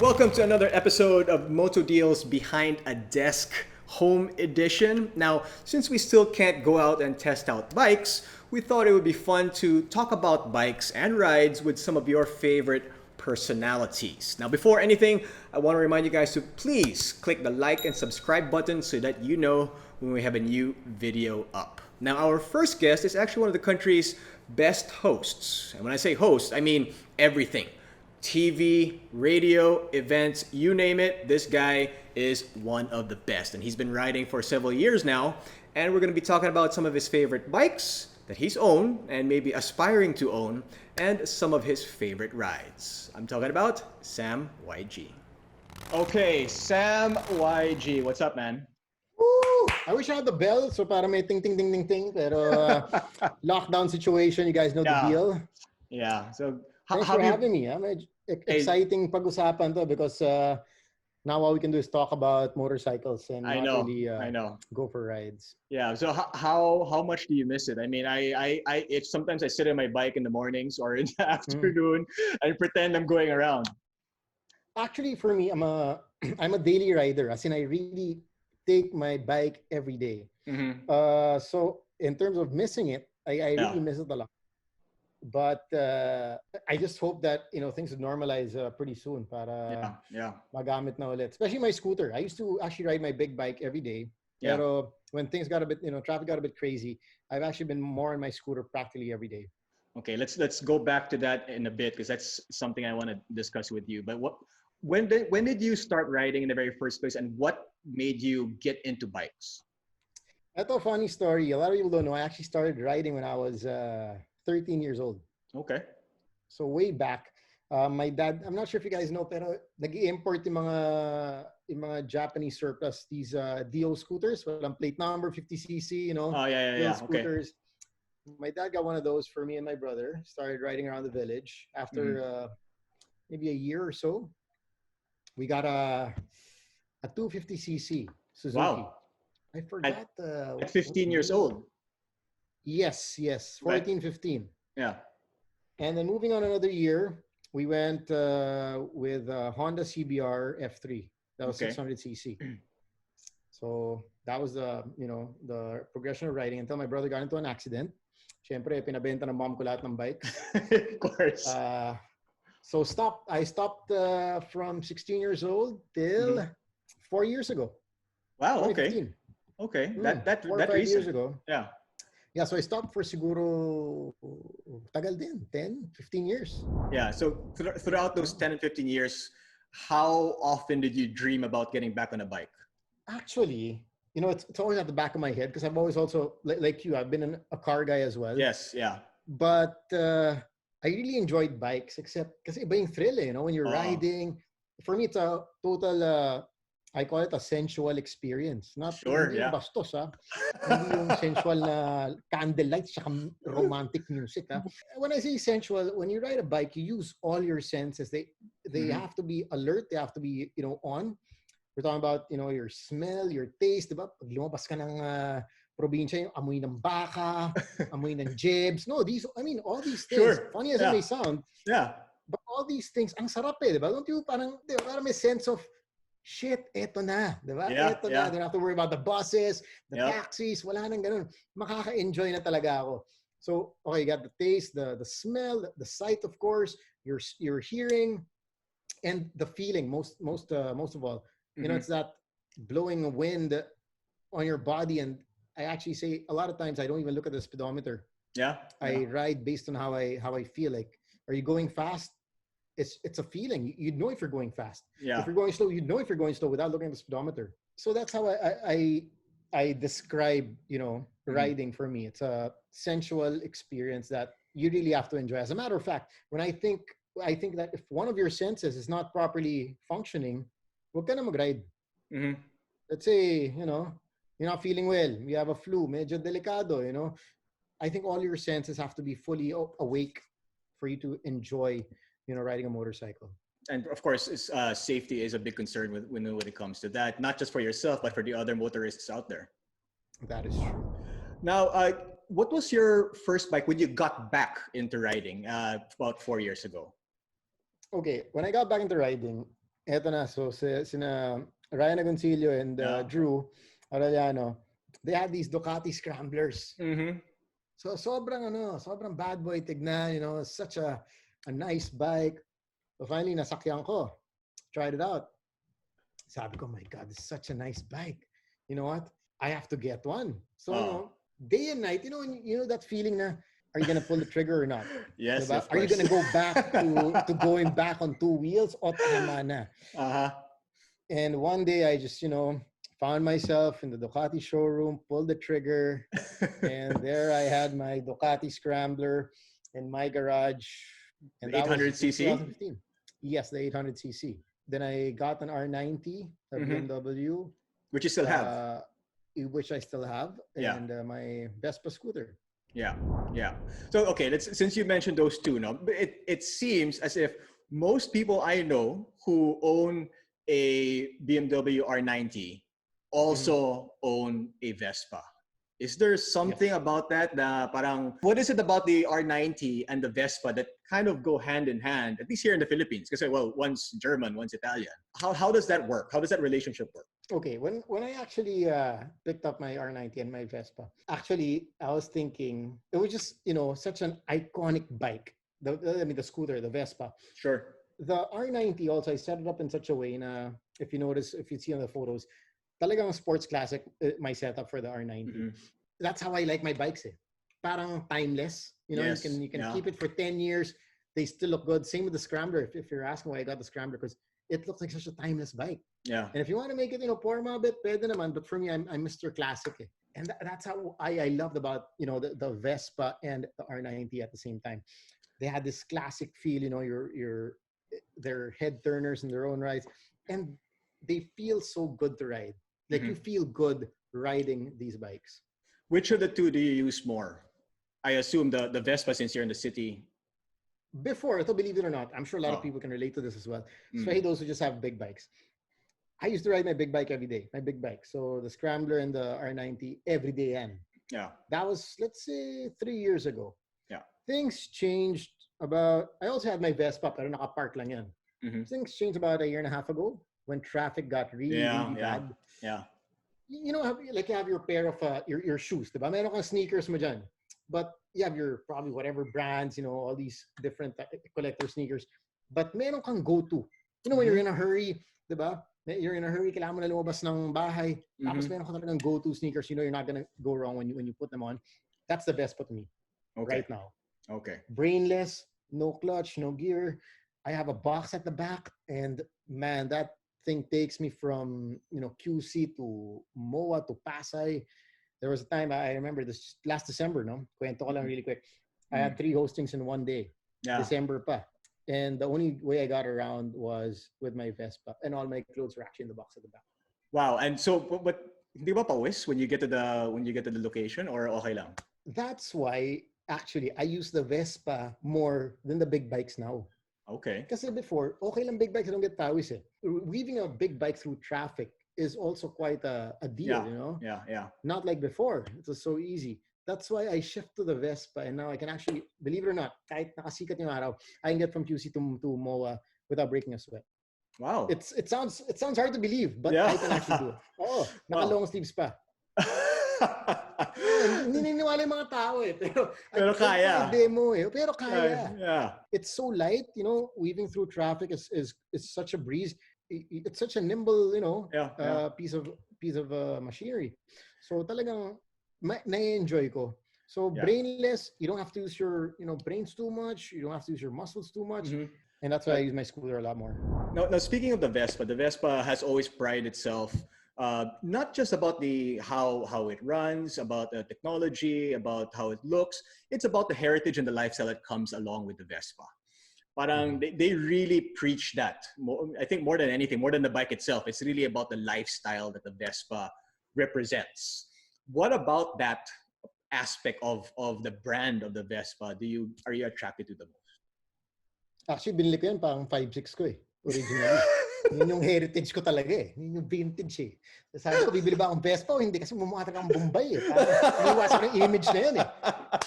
Welcome to another episode of MotoDeal's Behind a Desk Home Edition. Now, since we still can't go out and test out bikes, we thought it would be fun to talk about bikes and rides with some of your favorite personalities. Now, before anything, I want to remind you guys to please click the like and subscribe button so that you know when we have a new video up. Now, our first guest is actually one of the country's best hosts. And when I say host, I mean everything. TV, radio, events, you name it, this guy is one of the best. And he's been riding for several years now. And we're going to be talking about some of his favorite bikes that he's owned and maybe aspiring to own, and some of his favorite rides. I'm talking about Sam YG. Okay, Sam YG, what's up, man? Woo! I wish I had the bell so para may ting ting ting ting ting. Pero lockdown situation, you guys know the deal. Yeah. So thanks for having me. Exciting pag-usapan to because now all we can do is talk about motorcycles and I really know. go for rides. Yeah. So how much do you miss it? I mean, it's sometimes I sit on my bike in the mornings or in the afternoon and pretend I'm going around. Actually, for me, I'm a daily rider. As in, I really take my bike every day. Mm-hmm. So in terms of missing it, I really miss it a lot. But I just hope that things would normalize pretty soon para magamit na ulit. Especially my scooter. I used to actually ride my big bike every day. Yeah. Pero when things got a bit, traffic got a bit crazy, I've actually been more on my scooter practically every day. Okay, let's go back to that in a bit because that's something I want to discuss with you. But when did you start riding in the very first place, and what made you get into bikes? That's a funny story. A lot of people don't know. I actually started riding when I was 13 years old. Okay. So way back, my dad, I'm not sure if you guys know, pero nag-i-import yung mga Japanese surplus, these DO scooters, walang plate number, 50cc, Oh, yeah. scooters. Okay. My dad got one of those for me and my brother. Started riding around the village. After maybe a year or so, we got a 250cc Suzuki. Wow. I forgot. At 15 years old. Yes. 14, right. 15. Yeah. And then moving on another year, we went with Honda CBR F3. That was 600cc. So that was the progression of riding until my brother got into an accident. Siyempre, pinabenta ng mom ko lahat ng bikes. Of course. So I stopped from 16 years old till 4 years ago. Wow, okay. Okay. That 4 or 5 years ago. Yeah. Yeah, so I stopped for siguro tagal din, 10, 15 years. Yeah, so throughout those 10 and 15 years, how often did you dream about getting back on a bike? Actually, it's always at the back of my head because I've always also, like you, I've been a car guy as well. Yes, yeah. But I really enjoyed bikes except kasi iba yung thrill when you're riding. For me, it's a total... I call it a sensual experience. Not sure, yung bastos, hindi yung sensual na candlelight saka romantic music. When I say sensual, when you ride a bike, you use all your senses. They have to be alert. They have to be on. We're talking about your smell, your taste. Diba? Pag lumabas ka ng probinsya, yung amoy ng baka, amoy ng jebs. No, all these things. Sure. Funny as it may sound. Yeah. But all these things, ang sarap diba? Don't you parang may sense of shit, eto na, diba? Yeah, eto na. Don't have to worry about the buses, the taxis, wala nang ganun. Makaka-enjoy na talaga ako. So, okay, you got the taste, the smell, the sight, of course, your hearing, and the feeling. Most of all, it's that blowing wind on your body. And I actually say a lot of times I don't even look at the speedometer. Yeah. I ride based on how I feel. Like, are you going fast? It's a feeling. You'd know if you're going fast. Yeah. If you're going slow, you'd know if you're going slow without looking at the speedometer. So that's how I describe, riding for me. It's a sensual experience that you really have to enjoy. As a matter of fact, when I think that if one of your senses is not properly functioning, huwag ka na mag-ride. Mm-hmm. Let's say, you're not feeling well. You have a flu, medyo delicado, I think all your senses have to be fully awake for you to enjoy riding a motorcycle. And of course, safety is a big concern when it comes to that, not just for yourself, but for the other motorists out there. That is true. Now, what was your first bike when you got back into riding about 4 years ago? Okay, when I got back into riding, Eto na, so sina Ryan Agoncillo and Yeah. Drew Arellano, they had these Ducati scramblers. Mm-hmm. So sobrang bad boy tignan, such a nice bike. So finally nasakyan ko. Tried it out. Sabi ko, my God, this is such a nice bike. You know what? I have to get one. So, Oh. day and night, that feeling na, are you gonna pull the trigger or not? Yes, Diba? of Are you course. gonna go back to going back on two wheels? O tama na. Uh-huh. And one day I just, found myself in the Ducati showroom, pulled the trigger, and there I had my Ducati Scrambler in my garage. And The that was in 800cc. 2015. Yes, the 800cc. Then I got an R90, a Mm-hmm. BMW, Which you still have. uh, which I still have, Yeah. and my Vespa scooter. Yeah, yeah. So okay, let's since you mentioned those two, no, it seems as if most people I know who own a BMW R90 Mhm. also own a Vespa. Is there something Yes. about that na parang what is it about the R90 and the Vespa that kind of go hand in hand, at least here in the Philippines? Because well, one's German, one's Italian. How does that work? How does that relationship work? Okay, when I actually picked up my R90 and my Vespa, actually I was thinking it was just such an iconic bike. The scooter, the Vespa. Sure. The R90 also I set it up in such a way na if you notice, if you see on the photos, talagang sports classic my setup for the R90. Mm-hmm. That's how I like my bikes. Parang timeless. You Yes. can Yeah. keep it for 10 years. They still look good. Same with the Scrambler. If you're asking why I got the Scrambler, because it looks like such a timeless bike. Yeah. And if you want to make it, forma a bit, pwede naman. But for me, I'm Mr. Classic. And that's how I loved about, the Vespa and the R90 at the same time. They had this classic feel, they're head turners in their own rights. And they feel so good to ride. Like Mm-hmm. you feel good riding these bikes. Which of the two do you use more? I assume the Vespa since you're in the city. Before, so believe it or not, I'm sure a lot of Oh. people can relate to this as well. Mm. Especially those who just have big bikes. I used to ride my big bike every day, my big bike. So the Scrambler and the R90 every day. And Yeah. that was, let's say, 3 years ago. Yeah. Things changed about, I also had my Vespa, pero nakapark lang yan. Mm-hmm. Things changed about a year and a half ago when traffic got really, really bad. Yeah. You have your pair of your shoes, diba? Meron kang sneakers mo dyan. But you have your probably whatever brands, all these different collector sneakers. But meron kang go-to. When you're in a hurry, diba? You're in a hurry, kailangan mo na lumabas ng bahay. Tapos meron ka talagang go-to sneakers. You're not gonna go wrong when you put them on. That's the Vespa to me right now. Okay. Brainless, no clutch, no gear. I have a box at the back, and man, that thing takes me from QC to MOA to Pasay. There was a time I remember this last December, no? Kwento ko lang really quick. I had 3 hostings in one day. Yeah. December pa. And the only way I got around was with my Vespa, and all my clothes were actually in the box at the back. Wow. And so, but hindi ba pawis when you get to the location, or okay lang? That's why actually I use the Vespa more than the big bikes now. Okay. Kasi before, okay lang big bikes, I don't get pawis eh. Weaving a big bike through traffic is also quite a deal, Yeah. Not like before. It was so easy. That's why I shift to the Vespa, and now I can actually, believe it or not, kahit nakasikat yung araw, I can get from QC to MOA without breaking a sweat. Wow. It sounds hard to believe, but I can actually do it. Oh, naka long sleeves pa. Hindi niniwala yung mga tao eh. Pero kaya. Demo eh. Pero kaya. Yeah. It's so light, weaving through traffic is such a breeze. It's such a nimble, piece of machinery. So talagang na-enjoy ko. So brainless, you don't have to use your, brains too much. You don't have to use your muscles too much. Mm-hmm. And that's why I use my scooter a lot more. Now speaking of the Vespa has always prided itself not just about how it runs, about the technology, about how it looks. It's about the heritage and the lifestyle that comes along with the Vespa. Parang they really preach that. I think more than anything, more than the bike itself, it's really about the lifestyle that the Vespa represents. What about that aspect of the brand of the Vespa are you attracted to the most? Actually, binili ko yan parang 5'6" ko eh. Originally. Yun yung heritage ko talaga eh. Yun yung vintage eh. Sabi ko, bibili ba akong Vespa o hindi? Kasi mumukha talaga ang Bombay eh. Naiiwasan ko yung image na yan eh.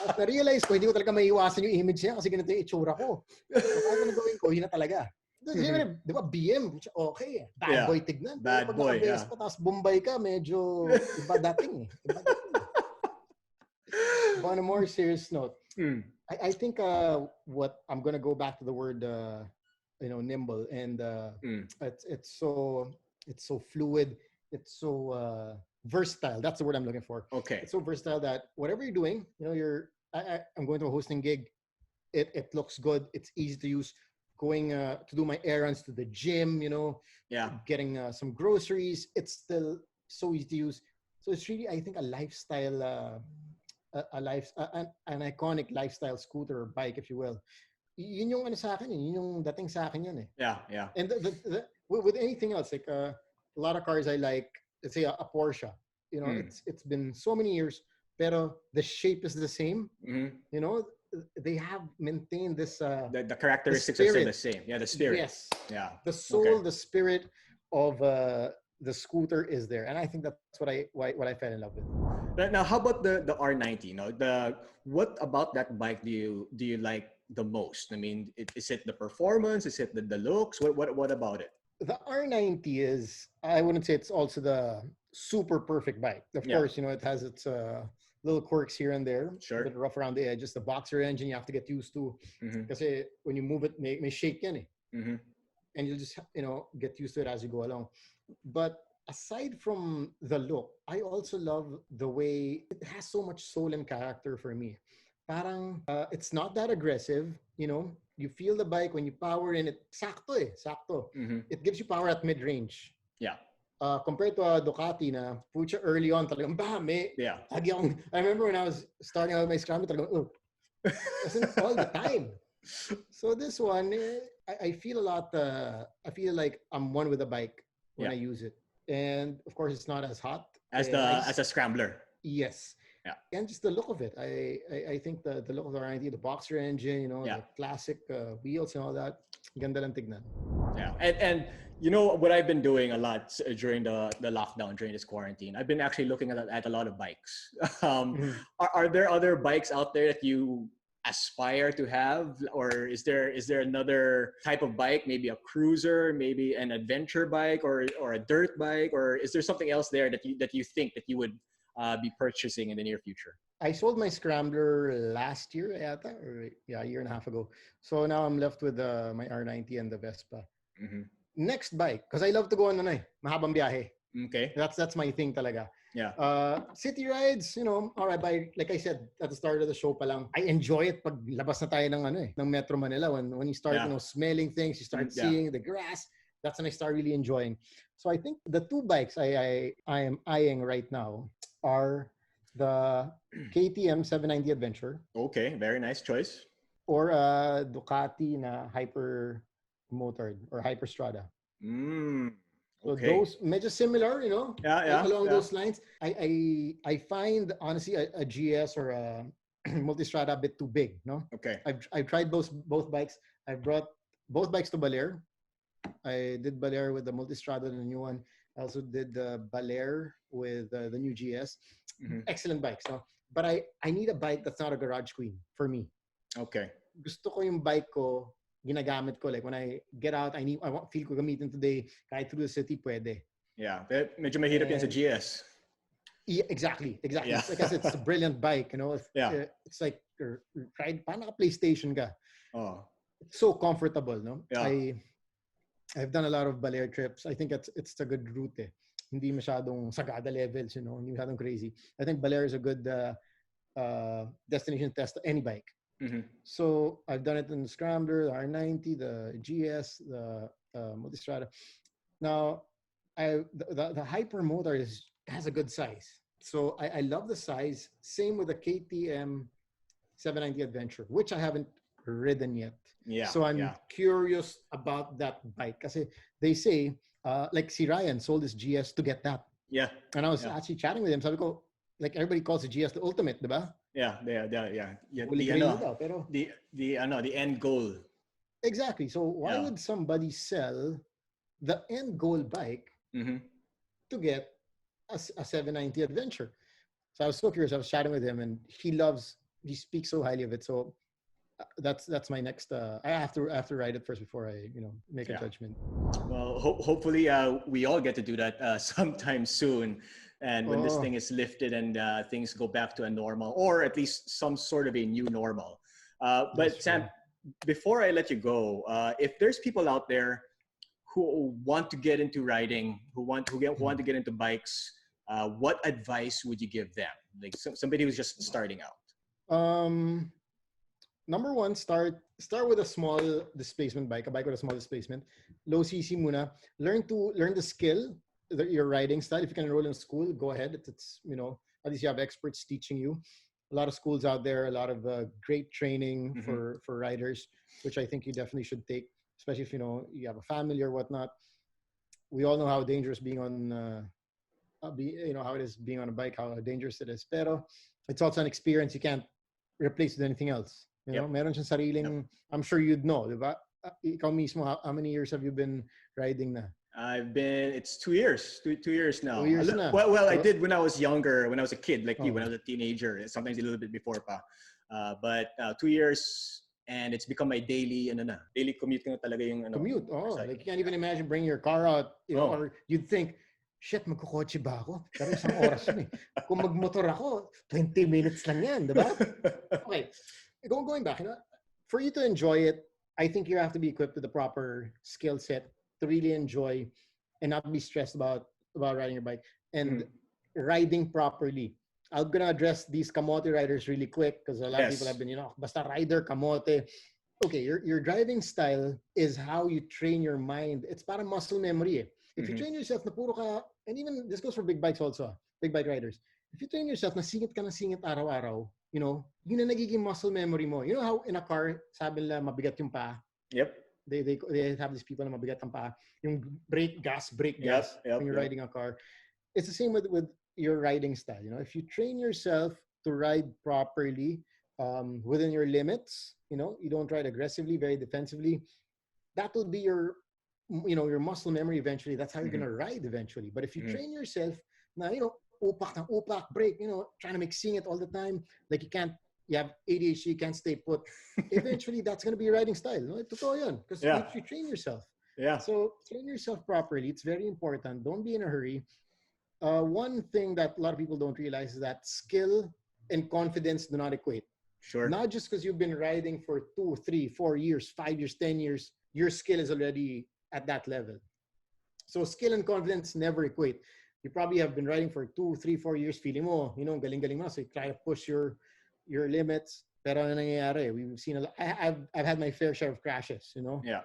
At na-realize ko, hindi ko talaga maiiwasan yung image na yan kasi ganito yung itsura ko. So, kahit ano gawin ko, yun na talaga. Siyempre, di ba, BM, okay, bad Yeah. boy tignan. Pero Bad pag boy, yeah. naka-Vespa, tapos Bombay ka, medyo iba dating eh. Iba dating. But on a more serious note, Mm. I think what I'm gonna go back to the word nimble, and Mm. it's so fluid, it's so versatile. That's the word I'm looking for. Okay. It's so versatile that whatever you're doing, I'm going to a hosting gig. It looks good. It's easy to use. Going to do my errands to the gym, Yeah. getting some groceries. It's still so easy to use. So it's really, I think, a lifestyle, an iconic lifestyle scooter or bike, if you will. Yun yung ano sa akin, yun yung dating sa akin yun eh. Yeah. Yeah. And with anything else, like a lot of cars I like, let's say a Porsche. It's been so many years, pero the shape is the same. Mm-hmm. They have maintained this The characteristics the are still spirit. the same. Yeah, the spirit. Yes. Yeah. The soul, Okay. the spirit of the scooter is there, and I think that's what I fell in love with. Now, how about the R90? What about that bike do you like the most? I mean, is it the performance? Is it the looks? What about it? The R90 is, I wouldn't say it's also the super perfect bike. Of Yeah. course, it has its little quirks here and there, Sure. a bit rough around the edges. The boxer engine you have to get used to, because when you move it, may shake yan eh. Mm-hmm. And you'll just get used to it as you go along. But aside from the look, I also love the way it has so much soul and character for me. Parang it's not that aggressive, You feel the bike when you power in it. Sakto eh, sakto. Mm-hmm. It gives you power at mid-range. Yeah. Compared to a Ducati na, pucha, early on, talagang Yeah. I remember when I was starting out my scramble, talagang, all the time. So this one, I feel a lot. I feel like I'm one with the bike when I use it, and of course, it's not as hot as a scrambler. Yes. Yeah. And just the look of it, I think the look of the R90, the boxer engine, the classic wheels and all that, ganda lang tignan. Yeah, and what I've been doing a lot during the lockdown, during this quarantine, I've been actually looking at a lot of bikes. Are there other bikes out there that you aspire to have, or is there another type of bike, maybe a cruiser, maybe an adventure bike, or a dirt bike, or is there something else there that you think that you would be purchasing in the near future? I sold my Scrambler last year, a year and a half ago. So now I'm left with my R90 and the Vespa. Mm-hmm. Next bike, because I love to go on mahabang biyahe. Okay. That's my thing talaga. Yeah. City rides, all right, like I said at the start of the show pa lang, I enjoy it pag labas na tayo ng Metro Manila when you start smelling things, you start seeing the grass. That's when I start really enjoying. So I think the two bikes I am eyeing right now are the KTM 790 Adventure. Okay, very nice choice. Or Ducati na Hyper Motard or Hyper Strada. So those medyo similar, along those lines. I find honestly a GS or a Multistrada a bit too big, no? Okay. I've tried both bikes. I brought both bikes to Balear. I did Balear with the Multistrada, the new one. I also did the Balear with the new GS. Mm-hmm. Excellent bikes, no? But I need a bike that's not a garage queen for me. Okay. Gusto ko yung bike ko ginagamit ko, like when I get out, I want feel ko gamitin today, kahit through the city pwede. Yeah, medyo mahirap yan sa GS. Yeah, exactly. Yeah. Because it's a brilliant bike, It's like parang naka-PlayStation ka. Oh. It's so comfortable, no? Yeah. I've done a lot of Balear trips. I think it's a good route eh. Hindi masyadong sagada levels, hindi masyadong crazy. I think Balear is a good destination test any bike. Mm-hmm. So I've done it in the Scrambler, the R90, the GS, the Multistrada. Now, the Hyper Motor has a good size. So I love the size. Same with the KTM 790 Adventure, which I haven't ridden yet. Yeah. So I'm curious about that bike. Kasi they say, like si Ryan sold his GS to get that. Yeah. And I was actually chatting with him. Sabi ko, like everybody calls the GS the ultimate, diba? Yeah. The end goal. Exactly. So why would somebody sell the end goal bike to get a 790 Adventure? So I was so curious. I was chatting with him, and he speaks so highly of it. So That's my next. I have to write it first before I make a Yeah. judgment. Well, hopefully we all get to do that sometime soon. And when this Oh, thing is lifted and things go back to a normal, or at least some sort of a new normal. that's But Sam, true. before I let you go, if there's people out there who want to get into riding, who want to get into bikes, what advice would you give them? Like somebody who's just starting out. Um, Number one, start with a small displacement bike, a bike with a small displacement, low CC muna. Learn the skill, your riding style. If you can enroll in school, go ahead. It's at least you have experts teaching you. A lot of schools out there, a lot of great training Mm-hmm. for riders, which I think you definitely should take, especially if you have a family or whatnot. We all know how dangerous being on how it is being on a bike, how dangerous it is. Pero it's also an experience you can't replace with anything else. Yep. Meron siyang Yep. sariling, I'm sure you'd know, di ba? Ikaw mismo, how many years have you been riding na? It's 2 years, 2 years Two now. years na. Well, I So, did when I was younger, when I was a kid, like you, when I oh, was a teenager, sometimes a little bit before pa. But 2 years, and it's become my daily commute ko na talaga yung commute. Oh, like motorcycle. you can't even Yeah. imagine bringing your car out, Oh, or you'd think, shit, magkukotse ba ako? Pero isang oras yun eh. Kung magmotor ako, 20 minutes lang yan, di ba? Okay, going back, for you to enjoy it, I think you have to be equipped with the proper skill set to really enjoy and not be stressed about riding your bike and Mhm. riding properly. I'm gonna address these kamote riders really quick because a lot of people have Yes. been, basta rider kamote. Okay, your driving style is how you train your mind. It's para muscle memory. Eh. If you Mhm. train yourself na puro ka, and even this goes for big bikes also, big bike riders. If you train yourself na singit ka na singit araw-araw, yun na nagiging muscle memory mo. You know how in a car, sabi nila mabigat yung paa? Yep. They have these people na mabigat ang paa. Yung brake Yep. gas when Yep. you're Yep. riding a car. It's the same with your riding style. If you train yourself to ride properly within your limits, you don't ride aggressively, very defensively. That will be your muscle memory eventually. That's how you're Mhm. gonna ride eventually. But if you Mhm. train yourself, now upak na upak, break, trying to make sing it all the time, like you have ADHD, you can't stay put. Eventually, that's gonna be your riding style. No, totoo yun, because Yeah. you train yourself. Yeah. So train yourself properly. It's very important. Don't be in a hurry. One thing that a lot of people don't realize is that skill and confidence do not equate. Sure. Not just because you've been riding for 2, 3, 4 years, 5 years, 10 years, your skill is already at that level. So skill and confidence never equate. You probably have been riding for 2, 3, 4 years, feeling mo, galing-galing mo. So you try to push your limits. Pero ano nangyayari? We've seen a lot. I've had my fair share of crashes. Yeah.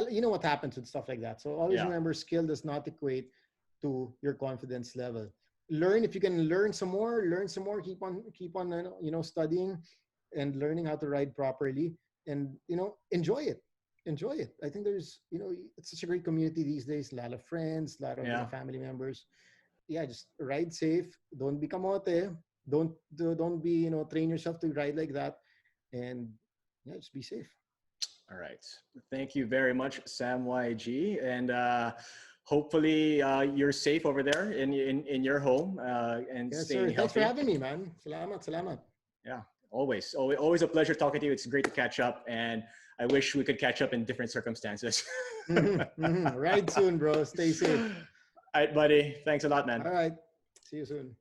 You know what happens with stuff like that. So always Yeah. remember, skill does not equate to your confidence level. Learn if you can learn some more. Learn some more. Keep on studying and learning how to ride properly, and enjoy it. Enjoy it. I think it's such a great community these days. A lot of friends, a lot of Yeah. family members. Yeah, just ride safe. Don't be kamote. Don't be train yourself to ride like that, and yeah, just be safe. All right. Thank you very much, Sam YG, and hopefully you're safe over there in your home and Yes, staying sir. Thanks for healthy. having me, man. Salamat. Yeah. Always a pleasure talking to you. It's great to catch up, and I wish we could catch up in different circumstances. Ride soon, bro. Stay safe. All right, buddy. Thanks a lot, man. All right. See you soon.